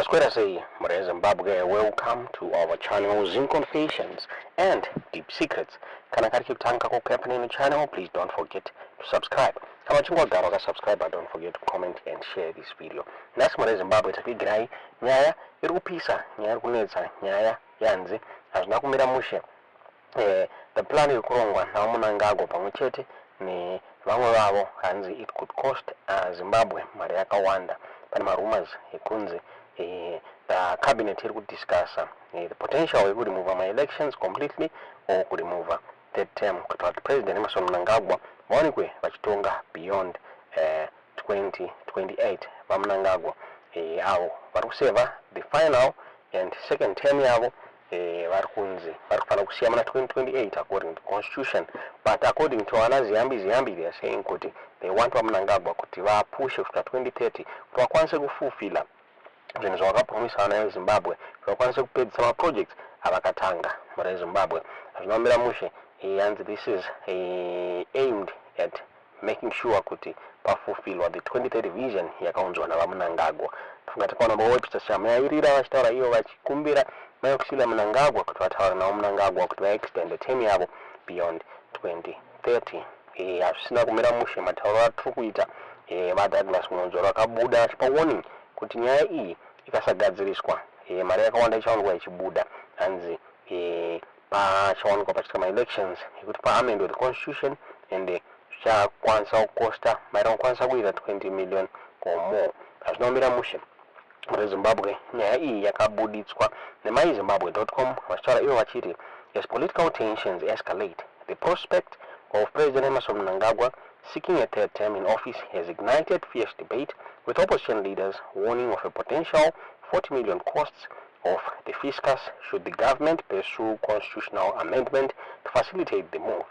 Masquera say, Zimbabwe, welcome to our channel Zin Confessions and Deep Secrets. Kana kari kutanga happening in the channel, please don't forget to subscribe. Kama chungwa garo subscribe, but don't forget to comment and share this video. Nasi Zimbabwe takigirai nyaya irupisa, nyaya kunetsa, nyaya yanzi azina kumira mushe. The plan yokurongwa na Mnangagwa pamwechete ni vamwe vavo hanzi it could cost Zimbabwe mari yakawanda. Pane rumors ekunzi the cabinet here could discuss the potential we could remove my elections completely or could remove third term kuti President Emerson Mnangagwa vaonekwe vachitonga beyond 2028 vaMnangagwa avo vari kuseva the final and second term yavo vari kunzi vari kufanira kusiya muna 2028 according to the constitution, but according to ana ziyambi they are saying kuti they want vaMnangagwa kuti vapushe kusvika 2030 kuti vakwanise kufulfilla zvinhu zvavakapromisa ana eZimbabwe kuti vakwanise kupedzisa maprojects avakatanga muri eZimbabwe. Zvinomira mushe and this is aimed at making sure kuti pafulfillwa the 2030 vision yakaunzwa navaMnangagwa. Tingati kwaona mawebsites amayairira vachitaura ivo vachikumbira mayokusila Mnangagwa kuti vataura navo Mnangagwa kuti vaextend term yavo beyond 2030. Hazvisina kumira mushe matauro atiri kuita vaDouglas Munonzora vakabuda vachipa warning kuti nyaya iyi ikasagadziriswa mari yakawanda ichawanikwa ichibuda hanzi pachawanikwa pachitika maelections ekuti paamendwe the constitution and zvichakwanisa kukosta mari anokwanisa kuita 20 million or more. Hazvinomira mushe muri Zimbabwe nyaya iyi yakabuditswa nemaizimbabwe.com vachitaura ivo vachiti as political tensions escalate, the prospect of President Emerson Mnangagwa seeking a third term in office has ignited fierce debate, with opposition leaders warning of a potential 40 million costs of the fiscus should the government pursue constitutional amendment to facilitate the move.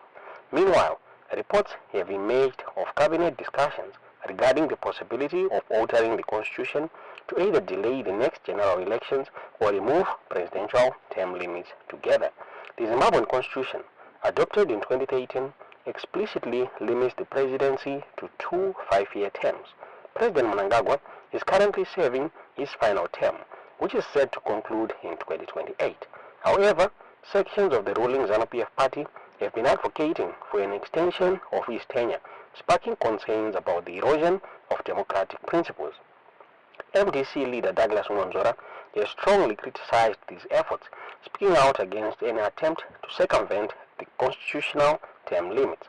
Meanwhile, reports have emerged of cabinet discussions regarding the possibility of altering the constitution to either delay the next general elections or remove presidential term limits together. The Zimbabwean constitution, adopted in 2018, explicitly limits the presidency to 2 5-year terms. President Mnangagwa is currently serving his final term, which is set to conclude in 2028. However, sections of the ruling ZANU-PF party have been advocating for an extension of his tenure, sparking concerns about the erosion of democratic principles. MDC leader Douglas Munonzora has strongly criticized these efforts, speaking out against any attempt to circumvent the constitutional term limits.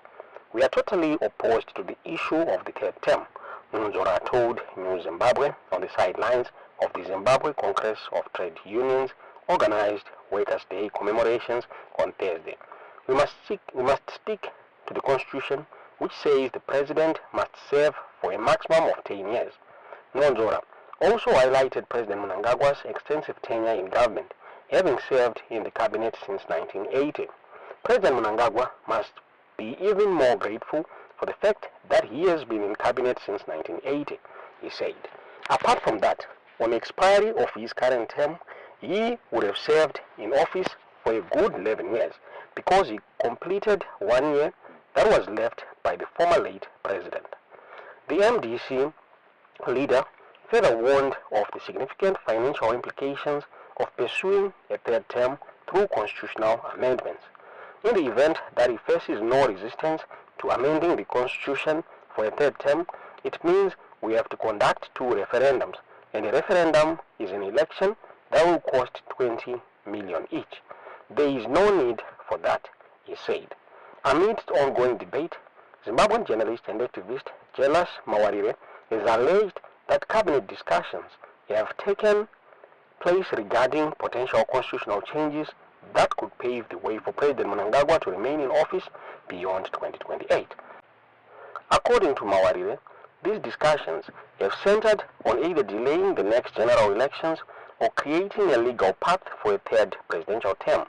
We are totally opposed to the issue of the third term, Munonzora told New Zimbabwe on the sidelines of the Zimbabwe Congress of Trade Unions organized Workers' Day commemorations on Thursday. We must stick to the constitution, which says the president must serve for a maximum of 10 years. Munonzora also highlighted President Mnangagwa's extensive tenure in government, having served in the cabinet since 1980. President Mnangagwa must be even more grateful for the fact that he has been in cabinet since 1980, he said. Apart from that, on the expiry of his current term, he would have served in office for a good 11 years because he completed 1 year that was left by the former late president. The MDC leader further warned of the significant financial implications of pursuing a third term through constitutional amendments. In the event that he faces no resistance to amending the constitution for a third term, it means we have to conduct 2 referendums, and a referendum is an election that will cost 20 million each. There is no need for that, he said. Amidst ongoing debate, Zimbabwean journalist and activist Jelas Mawarire has alleged that cabinet discussions have taken place regarding potential constitutional changes that could pave the way for President Mnangagwa to remain in office beyond 2028. According to Mawarire, these discussions have centered on either delaying the next general elections or creating a legal path for a third presidential term,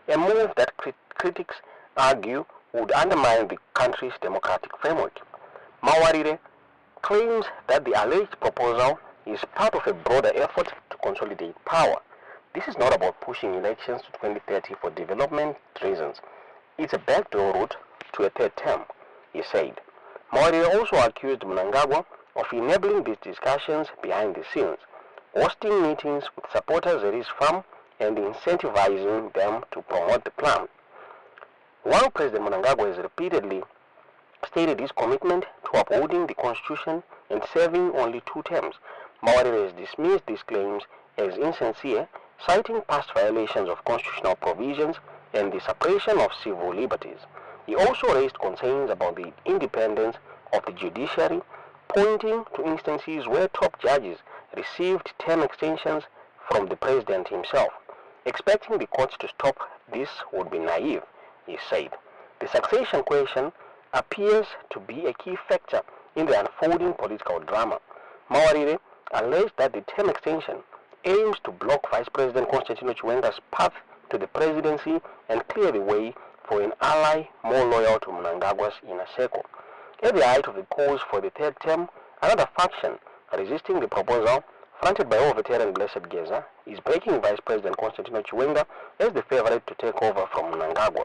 a move that critics argue would undermine the country's democratic framework. Mawarire claims that the alleged proposal is part of a broader effort to consolidate power. This is not about pushing elections to 2030 for development reasons. It's a backdoor route to a third term, he said. Mawarire also accused Mnangagwa of enabling these discussions behind the scenes. hosting meetings with supporters at his farm and incentivizing them to promote the plan. While President Mnangagwa has repeatedly stated his commitment to upholding the constitution and serving only 2 terms, Mawarire has dismissed these claims as insincere, citing past violations of constitutional provisions and the suppression of civil liberties. He also raised concerns about the independence of the judiciary, pointing to instances where top judges received term extensions from the president himself. Expecting the courts to stop this would be naive, he said. The succession question appears to be a key factor in the unfolding political drama. Mawarire alleged that the term extension aims to block Vice President Constantino Chiwenga's path to the presidency and clear the way for an ally more loyal to Mnangagwa's inner circle. At the height of the calls for the 3rd term, another faction resisting the proposal, fronted by our veteran Blessed Geza, is backing Vice President Constantino Chiwenga as the favorite to take over from Mnangagwa.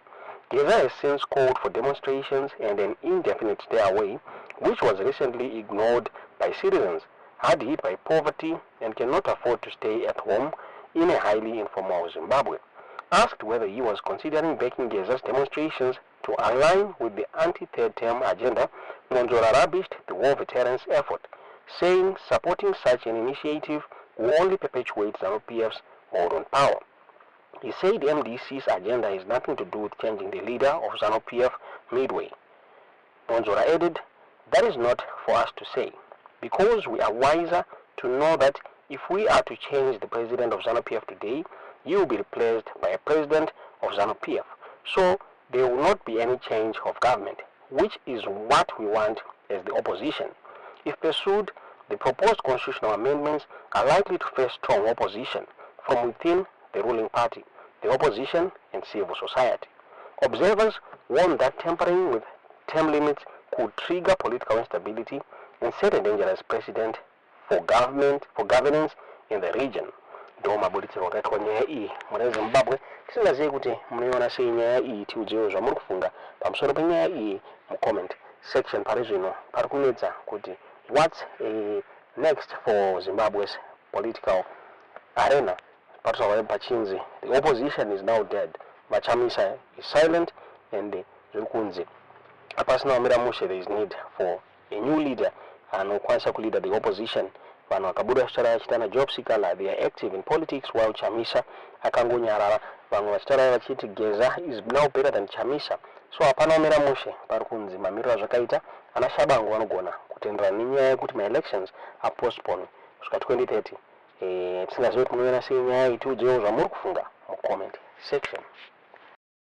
Geza has since called for demonstrations and an indefinite stay away, which was recently ignored by citizens hard hit by poverty and cannot afford to stay at home in a highly informal Zimbabwe. Asked whether he was considering backing Geza's demonstrations to align with the anti-3rd term agenda, Monzora rubbished the war veterans' effort, saying supporting such an initiative will only perpetuate ZANU-PF's hold on power. He said MDC's agenda has nothing to do with changing the leader of ZANU-PF midway. Monzora added, "That is not for us to say, because we are wiser to know that if we are to change the president of ZANU-PF today, he will be replaced by a president of ZANU-PF. So there will not be any change of government, which is what we want as the opposition. If pursued, the proposed constitutional amendments are likely to face strong opposition from within the ruling party, the opposition, and civil society." Observers warn that tampering with term limits could trigger political instability and set a dangerous precedent for governance in the region. Doma bulitiro wakati wa nyaya iyi mwana Zimbabwe tisingaziye kuti mniona sei nyaya iyi tiudziwe zva muri kufunga pamusoro penyaya iyi mu comment section pari zvino pari kunetsa kuti what's next for Zimbabwe's political arena. Patotaura pachinzi the opposition is now dead, Machamisa is silent, and zviri kunzi hapasina wamira mushe. There is need for a new leader anokwanisa kulead the opposition. Vanhu vakabuda vachitaura vachitana job seeker, they are active in politics, while Chamisa akangonyarara. Vamwe vachitaura vachiti Geza is now better than Chamisa. So hapana wamira mushe. Pari kunzi mamiriro azvakaita ana Shabangu vanogona kutenderana nenyaya yekuti ma-elections are postponed kusvika 2030. Tisingazivi kuti munoona sei nyaya iyi tiudziwe zvamuri kufunga mu comment section.